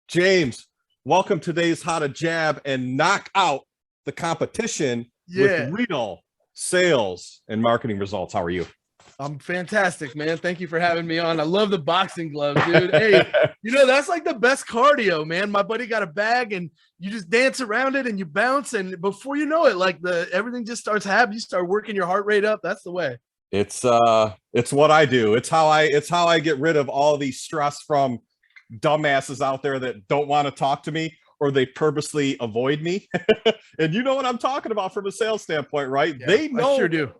James, welcome to today's How to Jab and Knock Out the Competition with Yeah, real sales and marketing results. How are you? I'm fantastic, man. Thank you for having me on. I love the boxing gloves, dude. Hey, that's like the best cardio, man. My buddy got a bag and you just dance around it and you bounce, and before you know it, like the everything just starts happening. You start working your heart rate up. That's the way. It's what I do. It's how I get rid of all the stress from dumbasses out there that don't want to talk to me or they purposely avoid me. And you know what I'm talking about from a sales standpoint, right? Yeah, They I sure know,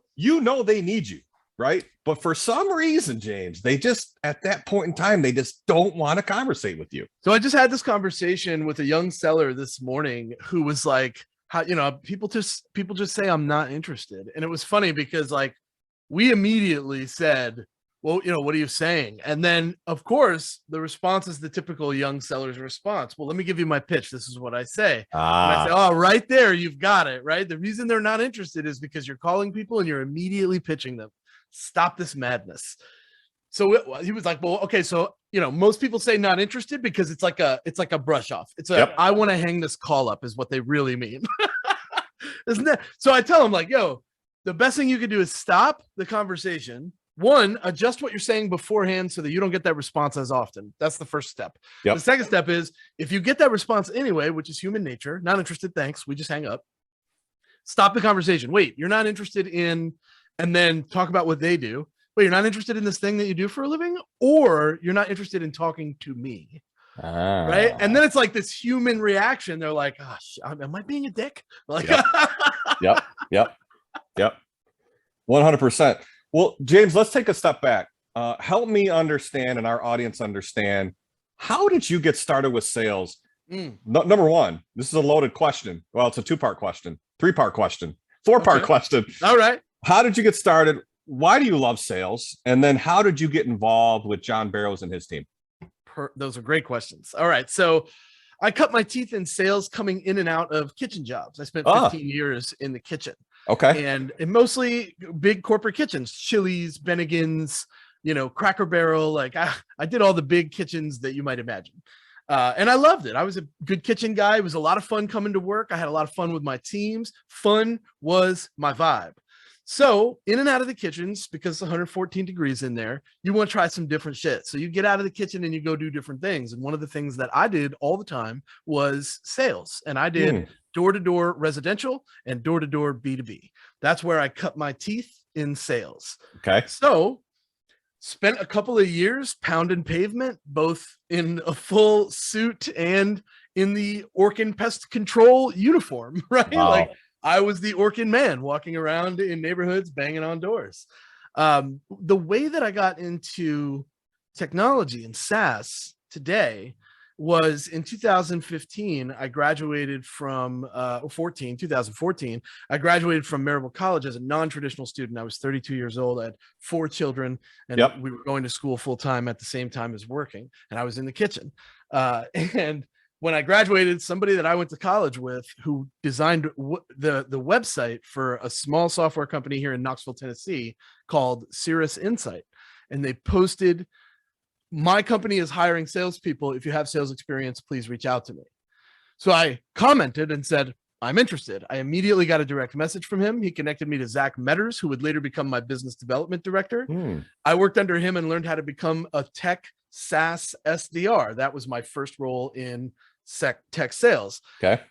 do. they need you, right? But for some reason, James, they just at that point in time, they just don't want to conversate with you. So I just had this conversation with a young seller this morning who was like, how, people just say I'm not interested. And it was funny because like we immediately said, well, what are you saying? And then of course the response is the typical young seller's response. Well, let me give you my pitch. This is what I say. And I say, oh, right there, you've got it, right? The reason they're not interested is because you're calling people and you're immediately pitching them. Stop this madness. So he was like, well, okay, so most people say not interested because it's like a brush off. It's a Yep. I want to hang this call up is what they really mean. Isn't that? So I tell him like, yo, the best thing you can do is stop the conversation. One, adjust what you're saying beforehand so that you don't get that response as often. That's the first step. Yep. The second step is if you get that response anyway, which is human nature, not interested, thanks, we just hang up. Stop the conversation. Wait, you're not interested in, and then talk about what they do. Wait, you're not interested in this thing that you do for a living, or you're not interested in talking to me. Right. And then it's like this human reaction. They're like, gosh, am I being a dick? Like, Yep. Yep. Yep. Yep. 100%. Well, James, let's take a step back. Help me understand and our audience understand, how did you get started with sales? Number one, this is a loaded question. Well, it's a two-part question, three-part question, four-part question. All right. How did you get started? Why do you love sales? And then how did you get involved with John Barrows and his team? Those are great questions. All right. So I cut my teeth in sales coming in and out of kitchen jobs. I spent 15 years in the kitchen. Okay. And mostly big corporate kitchens, Chili's, Bennigan's, Cracker Barrel. Like I did all the big kitchens that you might imagine. And I loved it. I was a good kitchen guy. It was a lot of fun coming to work. I had a lot of fun with my teams. Fun was my vibe. So in and out of the kitchens, because it's 114 degrees in there, you want to try some different shit. So you get out of the kitchen and you go do different things. And one of the things that I did all the time was sales. And I did door-to-door residential and door-to-door B2B. That's where I cut my teeth in sales. Okay. So spent a couple of years pounding pavement, both in a full suit and in the Orkin pest control uniform, right? Wow. Like I was the Orkin man walking around in neighborhoods, banging on doors. The way that I got into technology and SaaS today was in 2015. I graduated from 2014. I graduated from Maryville College as a non-traditional student. I was 32 years old. I had 4 children, and we were going to school full time at the same time as working. And I was in the kitchen. And when I graduated, somebody that I went to college with who designed the website for a small software company here in Knoxville, Tennessee called Cirrus Insight. And they posted, my company is hiring salespeople. If you have sales experience, please reach out to me. So I commented and said, I'm interested. I immediately got a direct message from him. He connected me to Zach Metters, who would later become my business development director. I worked under him and learned how to become a tech SaaS SDR. That was my first role in tech sales. Okay.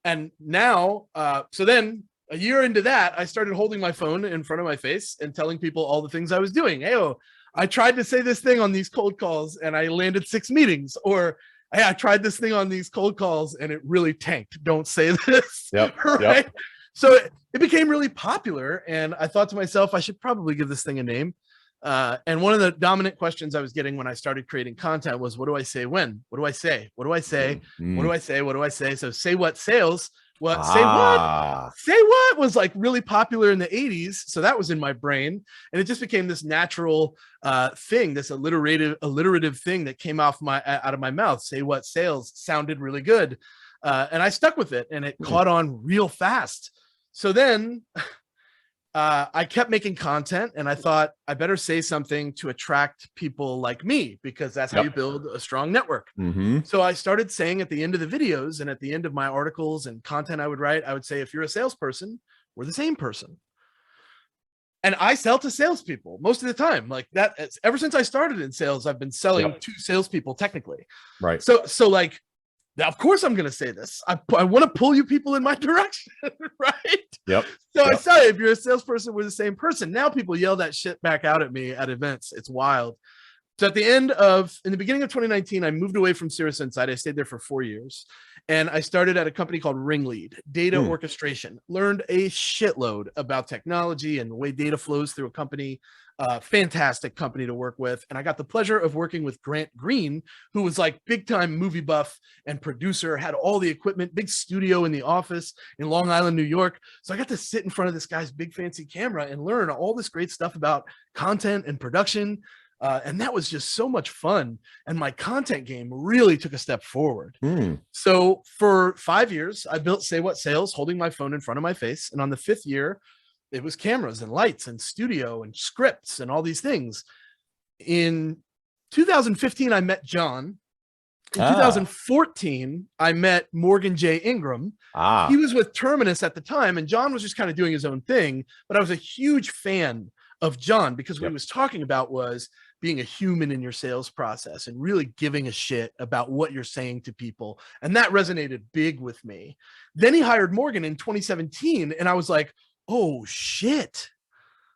And now, so then a year into that, I started holding my phone in front of my face and telling people all the things I was doing. Hey, I tried to say this thing on these cold calls and I landed 6 meetings, or hey, I tried this thing on these cold calls and it really tanked. Don't say this. Yep. Right. Yep. So it became really popular. And I thought to myself, I should probably give this thing a name. And one of the dominant questions I was getting when I started creating content was, what do I say when? What do I say? What do I say? What do I say? What do I say? So say what sales? What say what? Say what was like really popular in the 80s. So that was in my brain. And it just became this natural thing, this alliterative thing that came out of my mouth. Say what sales sounded really good. And I stuck with it and it caught on real fast. So then I kept making content, and I thought I better say something to attract people like me, because that's how you build a strong network. So I started saying at the end of the videos and at the end of my articles and content I would write, I would say, if you're a salesperson, we're the same person. And I sell to salespeople most of the time. Like that, ever since I started in sales, I've been selling to salespeople technically. Right. So like, now, of course, I'm going to say this. I want to pull you people in my direction, right? Yep. So I say, if you're a salesperson, we're the same person. Now people yell that shit back out at me at events. It's wild. So in the beginning of 2019, I moved away from Cirrus Insight. I stayed there for 4 years. And I started at a company called Ringlead, data orchestration. Learned a shitload about technology and the way data flows through a company. Fantastic company to work with. And I got the pleasure of working with Grant Green, who was like big time movie buff and producer, had all the equipment, big studio in the office in Long Island, New York. So I got to sit in front of this guy's big fancy camera and learn all this great stuff about content and production. And that was just so much fun. And my content game really took a step forward. So for 5 years, I built Say What Sales, holding my phone in front of my face. And on the 5th year, it was cameras and lights and studio and scripts and all these things. In 2015, I met John. In 2014, I met Morgan J. Ingram. He was with Terminus at the time, and John was just kind of doing his own thing. But I was a huge fan of John because what he was talking about was being a human in your sales process and really giving a shit about what you're saying to people. And that resonated big with me. Then he hired Morgan in 2017, and I was like, oh shit,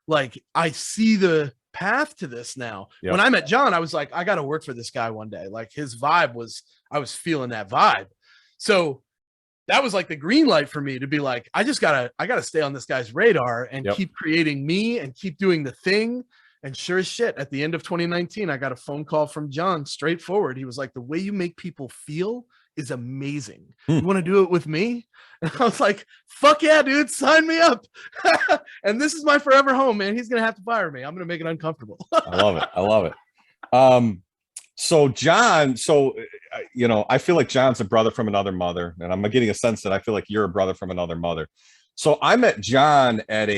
like I see the path to this now. When I met John, I was like, I got to work for this guy one day. Like his vibe was, I was feeling that vibe. So that was like the green light for me to be like, I gotta stay on this guy's radar and keep creating me and keep doing the thing. And sure as shit, at the end of 2019, I got a phone call from John, straightforward. He was like, the way you make people feel is amazing. You want to do it with me? And I was like, fuck yeah, dude, sign me up. And this is my forever home, man. He's going to have to fire me. I'm going to make it uncomfortable. I love it. I love it. So John, I feel like John's a brother from another mother, and I'm getting a sense that I feel like you're a brother from another mother. So I met John at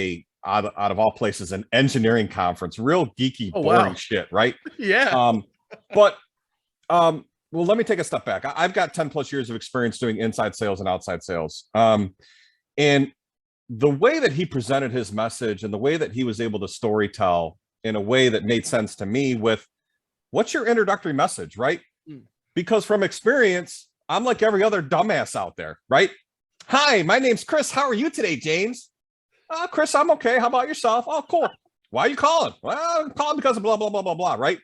out of all places, an engineering conference, real geeky, boring shit, right? Well, let me take a step back. I've got 10 plus years of experience doing inside sales and outside sales. And the way that he presented his message and the way that he was able to storytell in a way that made sense to me with, what's your introductory message, right? Because from experience, I'm like every other dumbass out there, right? Hi, my name's Chris. How are you today, James? Chris, I'm okay. How about yourself? Oh, cool. Why are you calling? Well, I'm calling because of blah, blah, blah, blah, blah, right?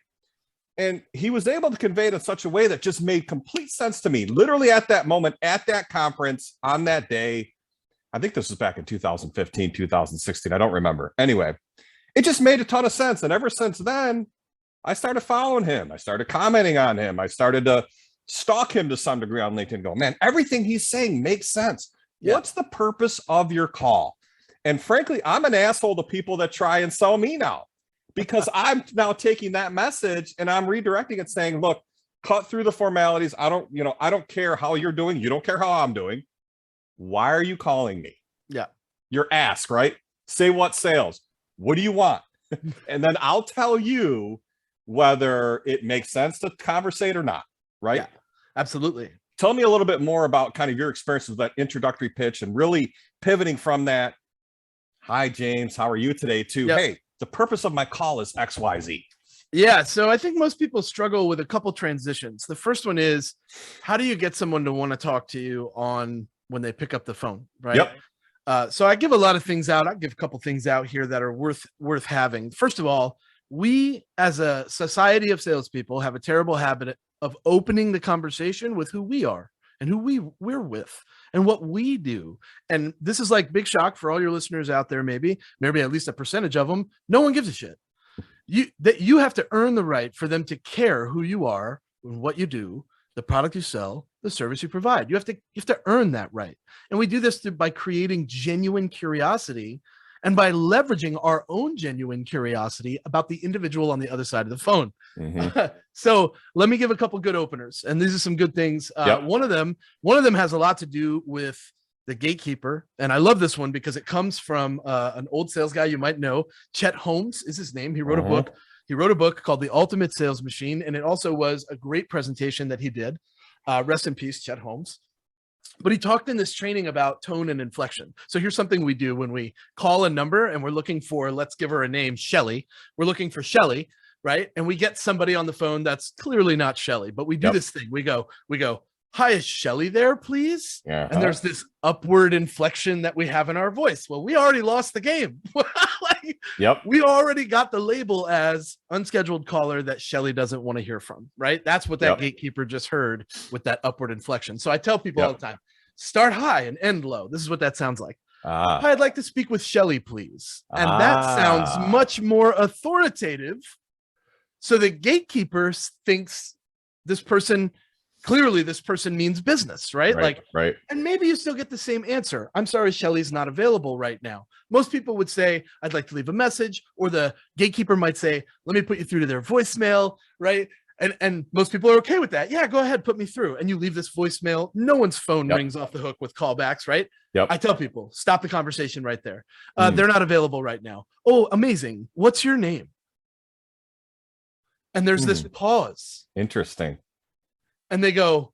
And he was able to convey it in such a way that just made complete sense to me. Literally at that moment, at that conference, on that day, I think this was back in 2015, 2016. I don't remember. Anyway, it just made a ton of sense. And ever since then, I started following him. I started commenting on him. I started to stalk him to some degree on LinkedIn, go, man, everything he's saying makes sense. What's the purpose of your call? And frankly, I'm an asshole to people that try and sell me now, because I'm now taking that message and I'm redirecting it, saying, look, cut through the formalities. I don't care how you're doing. You don't care how I'm doing. Why are you calling me? Your ask, right? Say what sales. What do you want? And then I'll tell you whether it makes sense to conversate or not, right? Yeah, absolutely. Tell me a little bit more about kind of your experience with that introductory pitch and really pivoting from that, hi, James, how are you today, to, hey, the purpose of my call is XYZ. Yeah, so I think most people struggle with a couple transitions. The first one is, how do you get someone to want to talk to you on when they pick up the phone, right? So I give a lot of things out. I give a couple things out here that are worth having. First of all, we as a society of salespeople have a terrible habit of opening the conversation with who we are and who we're with and what we do. And this is like big shock for all your listeners out there, maybe at least a percentage of them. No one gives a shit. You have to earn the right for them to care who you are and what you do, the product you sell, the service you provide. You have to earn that right. And we do this by creating genuine curiosity and by leveraging our own genuine curiosity about the individual on the other side of the phone. So let me give a couple good openers, and these are some good things. One of them has a lot to do with the gatekeeper. And I love this one because it comes from an old sales guy you might know. Chet Holmes is his name. He wrote a book. He wrote a book called The Ultimate Sales Machine, and it also was a great presentation that he did. Rest in peace, Chet Holmes. But he talked in this training about tone and inflection. So here's something we do when we call a number and we're looking for, let's give her a name, Shelly. We're looking for Shelly, right? And we get somebody on the phone that's clearly not Shelly, but we do this thing. We go, hi, is Shelly there, please? And there's this upward inflection that we have in our voice. Well, we already lost the game. We already got the label as unscheduled caller that Shelly doesn't want to hear from, right? That's what that gatekeeper just heard with that upward inflection. So I tell people all the time, start high and end low. This is what that sounds like. Hi, I'd like to speak with Shelly, please. And that sounds much more authoritative. So the gatekeeper thinks this person means business, right? Right. And maybe you still get the same answer. I'm sorry, Shelly's not available right now. Most people would say, I'd like to leave a message, or the gatekeeper might say, let me put you through to their voicemail, right? And most people are okay with that. Yeah, go ahead, put me through. And you leave this voicemail. No one's phone rings off the hook with callbacks, right? I tell people, stop the conversation right there. They're not available right now. Oh, amazing. What's your name? And there's this pause. Interesting. And they go,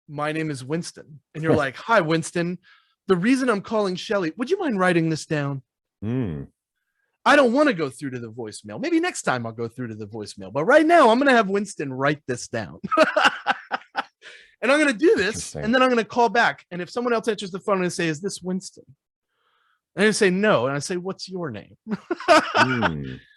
my name is Winston. And you're like, hi, Winston. The reason I'm calling Shelly, would you mind writing this down? I don't want to go through to the voicemail. Maybe next time I'll go through to the voicemail. But right now, I'm going to have Winston write this down. And I'm going to do this. And then I'm going to call back. And if someone else answers the phone and say, is this Winston? And I say, no. And I say, what's your name?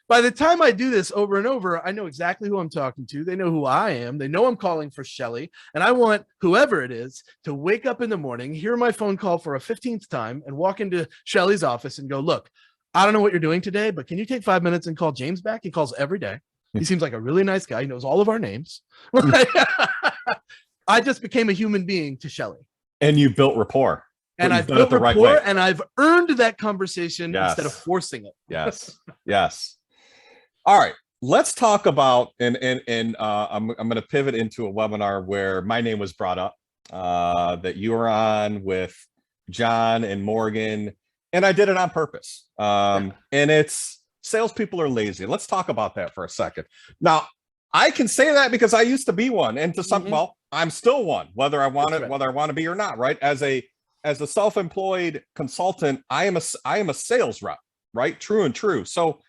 By the time I do this over and over, I know exactly who I'm talking to. They know who I am. They know I'm calling for Shelly. And I want whoever it is to wake up in the morning, hear my phone call for a 15th time, and walk into Shelly's office and go, look, I don't know what you're doing today, but can you take 5 minutes and call James back? He calls every day. He seems like a really nice guy. He knows all of our names. I just became a human being to Shelly. And you built rapport. And I've built rapport, and I've earned that conversation instead of forcing it. Yes. All right, let's talk about, and I'm going to pivot into a webinar where my name was brought up, that you were on with John and Morgan, and I did it on purpose. And it's salespeople are lazy. Let's talk about that for a second. Now, I can say that because I used to be one, and to some, well, I'm still one, whether I want it, whether I want to be or not, right? As a self-employed consultant, I am a sales rep, right? True and true. So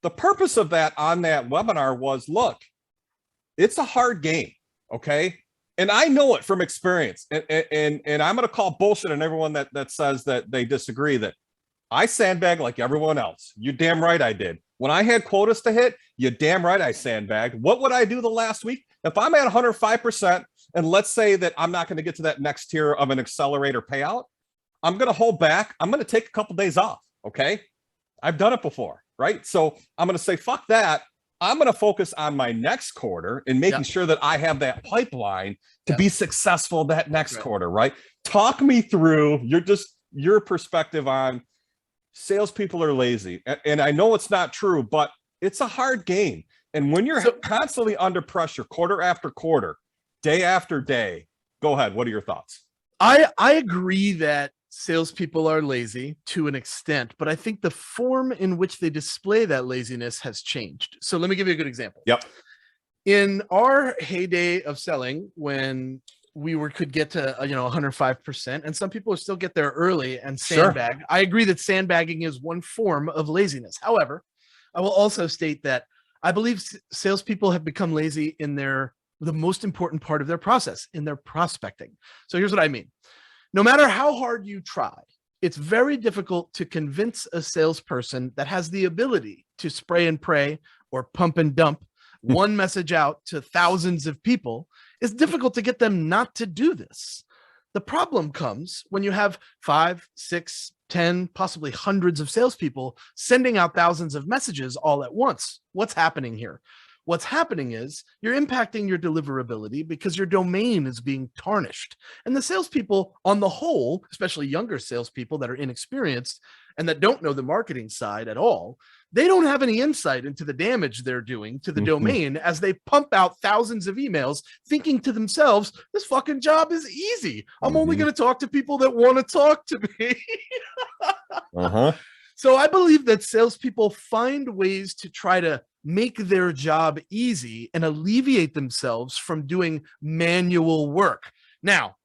the purpose of that on that webinar was, look, it's a hard game, okay? And I know it from experience. And I'm going to call bullshit on everyone that says that they disagree, that I sandbag like everyone else. You damn right I did. When I had quotas to hit, you damn right I sandbagged. What would I do the last week? If I'm at 105%, and let's say that I'm not going to get to that next tier of an accelerator payout, I'm going to hold back. I'm going to take a couple days off, okay? I've done it before, right? So I'm going to say, fuck that. I'm going to focus on my next quarter and making sure that I have that pipeline to be successful that next quarter, right? Talk me through your perspective on salespeople are lazy. And I know it's not true, but it's a hard game. And when you're constantly under pressure, quarter after quarter, day after day, go ahead. What are your thoughts? I agree that salespeople are lazy to an extent, but I think the form in which they display that laziness has changed. So let me give you a good example. In our heyday of selling, when we could get to 105%, and some people still get there early and sandbag. I agree that sandbagging is one form of laziness. However, I will also state that I believe salespeople have become lazy in the most important part of their process, in their prospecting. So here's what I mean. No matter how hard you try, it's very difficult to convince a salesperson that has the ability to spray and pray or pump and dump one message out to thousands of people. It's difficult to get them not to do this. The problem comes when you have 5, 6, 10, possibly hundreds of salespeople sending out thousands of messages all at once. What's happening here? what's happening is you're impacting your deliverability because your domain is being tarnished. And the salespeople on the whole, especially younger salespeople that are inexperienced and that don't know the marketing side at all, they don't have any insight into the damage they're doing to the domain as they pump out thousands of emails thinking to themselves, this fucking job is easy. I'm only going to talk to people that want to talk to me. So I believe that salespeople find ways to try to make their job easy and alleviate themselves from doing manual work. Now,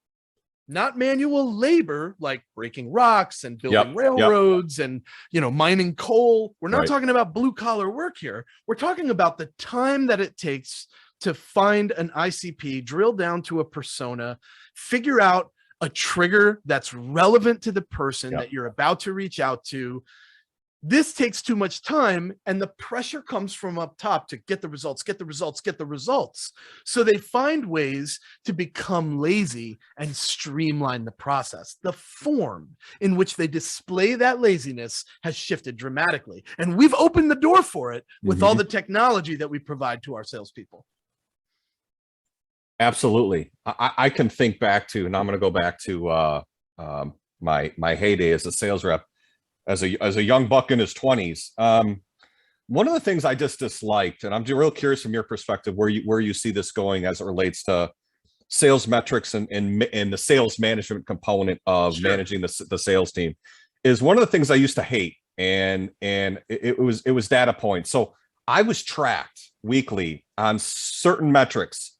not manual labor like breaking rocks and building railroads and, mining coal. We're not talking about blue collar work here. We're talking about the time that it takes to find an ICP, drill down to a persona, figure out a trigger that's relevant to the person that you're about to reach out to. This takes too much time, and the pressure comes from up top to get the results, get the results, get the results. So they find ways to become lazy and streamline the process. The form in which they display that laziness has shifted dramatically, and we've opened the door for it with all the technology that we provide to our salespeople. Absolutely. I can think back to, and I'm going to go back to my heyday as a sales rep. As a young buck in his 20s, one of the things I just disliked, and I'm real curious from your perspective where you see this going as it relates to sales metrics and the sales management component of managing the sales team, is one of the things I used to hate, and it was data points. So I was tracked weekly on certain metrics.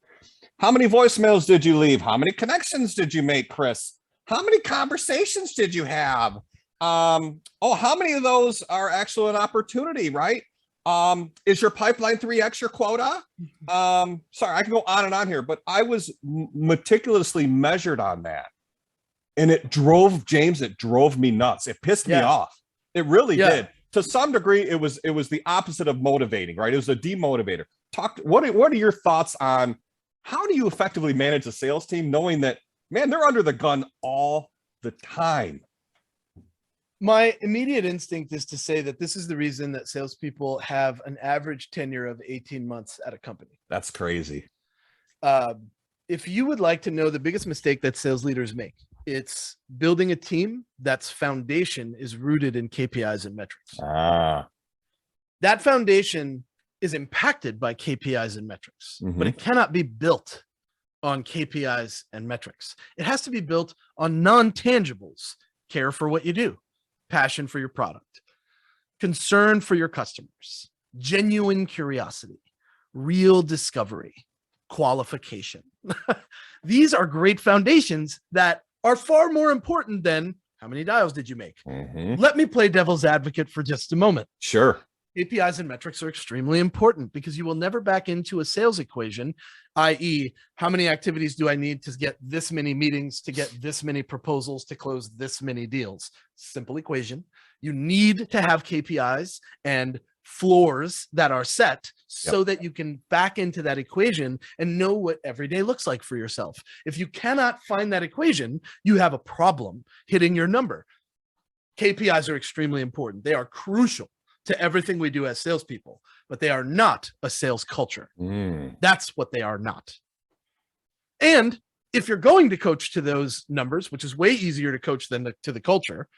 How many voicemails did you leave? How many connections did you make, Chris? How many conversations did you have? How many of those are actually an opportunity, right? Is your pipeline 3x your quota? Sorry, I can go on and on here, but I was meticulously measured on that. And it drove me nuts. It pissed me off. It really did. To some degree, it was the opposite of motivating, right? It was a demotivator. What are your thoughts on how do you effectively manage a sales team knowing that, man, they're under the gun all the time? My immediate instinct is to say that this is the reason that salespeople have an average tenure of 18 months at a company. That's crazy. If you would like to know the biggest mistake that sales leaders make, it's building a team that's foundation is rooted in KPIs and metrics. That foundation is impacted by KPIs and metrics, but it cannot be built on KPIs and metrics. It has to be built on non-tangibles: care for what you do, passion for your product, concern for your customers, genuine curiosity, real discovery, qualification. These are great foundations that are far more important than how many dials did you make. Let me play devil's advocate for just a moment. Sure. KPIs and metrics are extremely important because you will never back into a sales equation, i.e., how many activities do I need to get this many meetings, to get this many proposals, to close this many deals? Simple equation. You need to have KPIs and floors that are set so that you can back into that equation and know what every day looks like for yourself. If you cannot find that equation, you have a problem hitting your number. KPIs are extremely important. They are crucial to everything we do as salespeople, but they are not a sales culture. That's what they are not. And if you're going to coach to those numbers, which is way easier to coach than to the culture,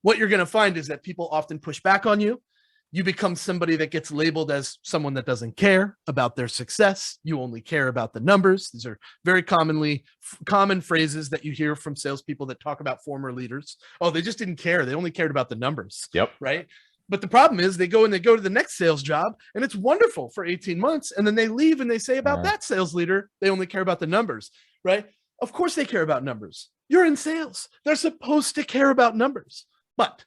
what you're going to find is that people often push back on you. You become somebody that gets labeled as someone that doesn't care about their success. You only care about the numbers. These are very common phrases that you hear from salespeople that talk about former leaders. Oh, they just didn't care. They only cared about the numbers. Right? But the problem is they go to the next sales job and it's wonderful for 18 months. And then they leave and they say about that sales leader, they only care about the numbers, right? Of course they care about numbers. You're in sales. They're supposed to care about numbers. But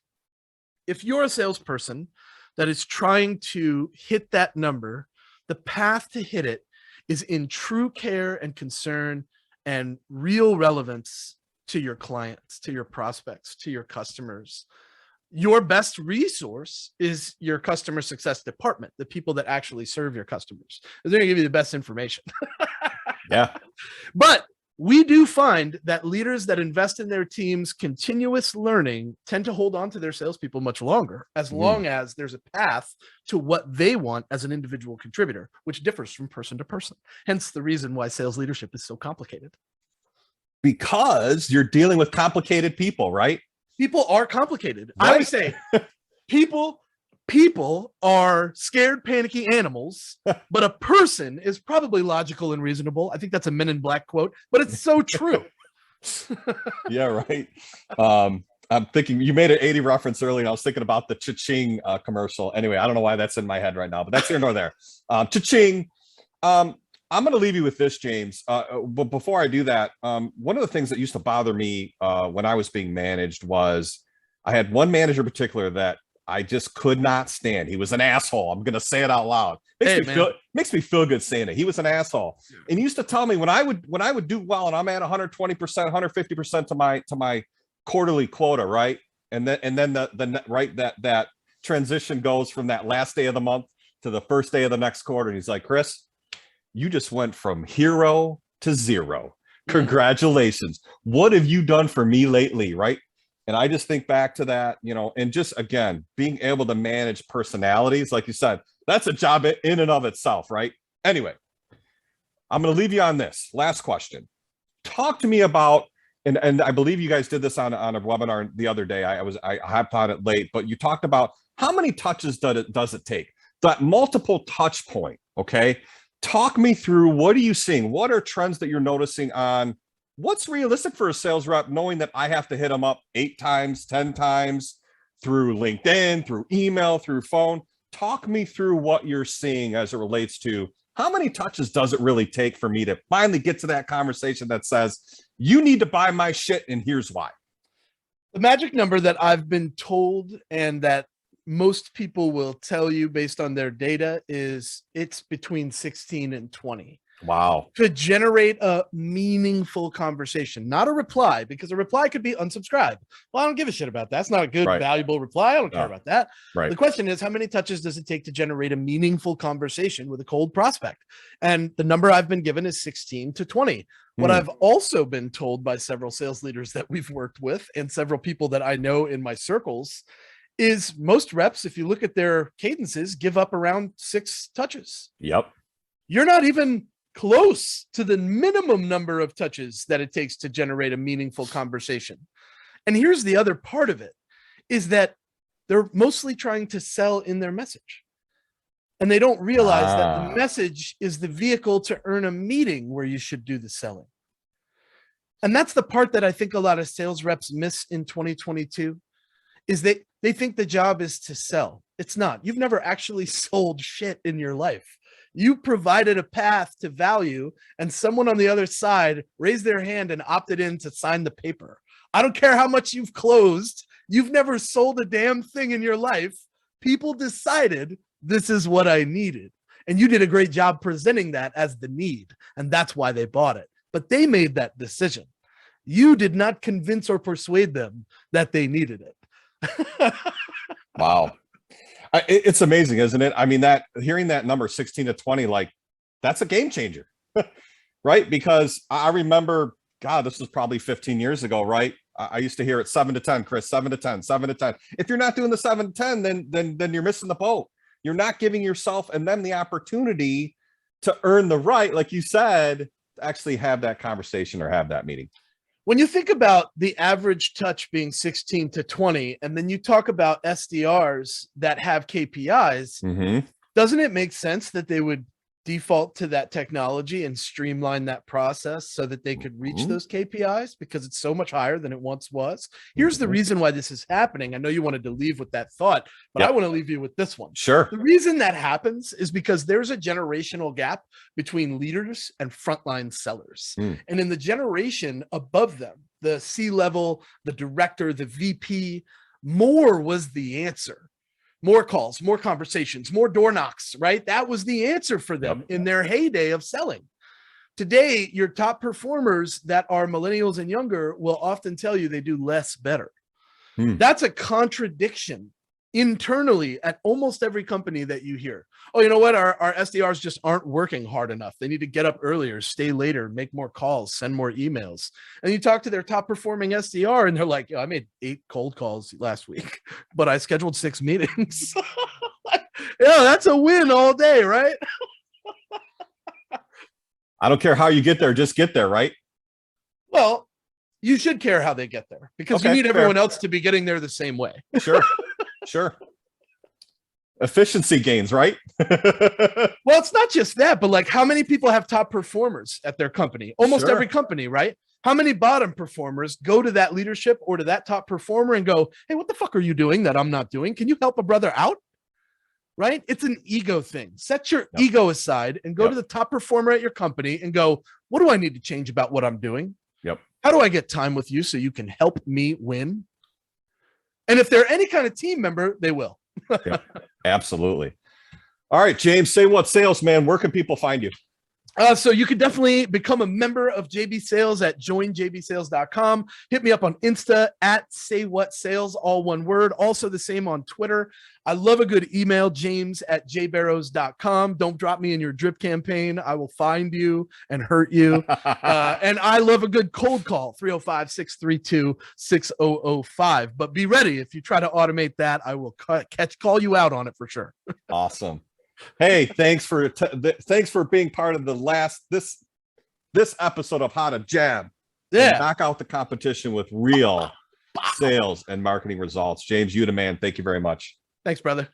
if you're a salesperson that is trying to hit that number, the path to hit it is in true care and concern and real relevance to your clients, to your prospects, to your customers. Your best resource is your customer success department, the people that actually serve your customers. They're going to give you the best information. Yeah. But we do find that leaders that invest in their team's continuous learning tend to hold on to their salespeople much longer, as long as there's a path to what they want as an individual contributor, which differs from person to person. Hence the reason why sales leadership is so complicated. Because you're dealing with complicated people, right? People are complicated. Right? I would say people are scared, panicky animals, but a person is probably logical and reasonable. I think that's a Men in Black quote, but it's so true. Yeah, right. I'm thinking you made an 80 reference earlier, and I was thinking about the cha-ching commercial. Anyway, I don't know why that's in my head right now, but that's here nor there. Cha-ching. I'm going to leave you with this, James. But before I do that, one of the things that used to bother me when I was being managed was I had one manager in particular that I just could not stand. He was an asshole. I'm going to say it out loud. Makes me feel good saying it. He was an asshole. And he used to tell me when I would do well and I'm at 120%, 150% to my quarterly quota, right? And then that transition goes from that last day of the month to the first day of the next quarter. And he's like, Chris, you just went from hero to zero. Congratulations. What have you done for me lately, right? And I just think back to that, and just, again, being able to manage personalities, like you said, that's a job in and of itself, right? Anyway, I'm going to leave you on this. Last question. Talk to me about, and I believe you guys did this on a webinar the other day. I hopped on it late, but you talked about how many touches does it take? That multiple touch point, okay? Talk me through, what are you seeing? What are trends that you're noticing on what's realistic for a sales rep, knowing that I have to hit them up 8 times, 10 times through LinkedIn, through email, through phone? Talk me through what you're seeing as it relates to how many touches does it really take for me to finally get to that conversation that says, you need to buy my shit and here's why. The magic number that I've been told and that most people will tell you based on their data is it's between 16 and 20. Wow. To generate a meaningful conversation, not a reply, because a reply could be unsubscribe. Well, I don't give a shit about that. That's not a good, valuable reply. I don't care about that. Right. The question is, how many touches does it take to generate a meaningful conversation with a cold prospect? And the number I've been given is 16 to 20. What I've also been told by several sales leaders that we've worked with and several people that I know in my circles is most reps, if you look at their cadences, give up around 6 touches. Yep. You're not even close to the minimum number of touches that it takes to generate a meaningful conversation. And here's the other part of it, is that they're mostly trying to sell in their message. And they don't realize that the message is the vehicle to earn a meeting where you should do the selling. And that's the part that I think a lot of sales reps miss in 2022, is they think the job is to sell. It's not. You've never actually sold shit in your life. You provided a path to value, and someone on the other side raised their hand and opted in to sign the paper. I don't care how much you've closed. You've never sold a damn thing in your life. People decided this is what I needed. And you did a great job presenting that as the need. And that's why they bought it. But they made that decision. You did not convince or persuade them that they needed it. Wow. It's amazing, isn't it? I mean, that hearing that number 16 to 20, like, that's a game changer, right? Because I remember, God, this was probably 15 years ago, right? I used to hear it 7 to 10, Chris, 7 to 10, 7 to 10. If you're not doing the 7 to 10, then you're missing the boat. You're not giving yourself and them the opportunity to earn the right, like you said, to actually have that conversation or have that meeting. When you think about the average touch being 16 to 20, and then you talk about SDRs that have KPIs, doesn't it make sense that they would default to that technology and streamline that process so that they could reach those KPIs, because it's so much higher than it once was? Here's the reason why this is happening. I know you wanted to leave with that thought, but I want to leave you with this one. Sure. The reason that happens is because there's a generational gap between leaders and frontline sellers. And in the generation above them, the C-level, the director, the VP, more was the answer. More calls, more conversations, more door knocks, right? That was the answer for them in their heyday of selling. Today, your top performers that are millennials and younger will often tell you they do less better. That's a contradiction internally at almost every company that you hear. Oh, you know what? Our SDRs just aren't working hard enough. They need to get up earlier, stay later, make more calls, send more emails. And you talk to their top performing SDR and they're like, I made 8 cold calls last week, but I scheduled 6 meetings. Yeah, that's a win all day, right? I don't care how you get there, just get there, right? Well, you should care how they get there because you Okay, need everyone else to be getting there the same way. Sure. Sure. Efficiency gains, right? Well, it's not just that, but like how many people have top performers at their company? Almost Sure. every company, right? How many bottom performers go to that leadership or to that top performer and go, hey, what the fuck are you doing that I'm not doing? Can you help a brother out? Right? It's an ego thing. Set your ego aside and go to the top performer at your company and go, what do I need to change about what I'm doing? Yep. How do I get time with you so you can help me win? And if they're any kind of team member, they will. Yep. Absolutely. All right, James, say what sales, man. Where can people find you? So you can definitely become a member of JB Sales at joinjbsales.com. Hit me up on Insta at Say What Sales, all one word. Also the same on Twitter. I love a good email, james@jbarrows.com. Don't drop me in your drip campaign. I will find you and hurt you. And I love a good cold call, 305-632-6005. But be ready. If you try to automate that, I will call you out on it for sure. Awesome. Hey, thanks for being part of this episode of How to Jab. Yeah. Knock out the competition with real sales and marketing results. James, you the man. Thank you very much. Thanks, brother.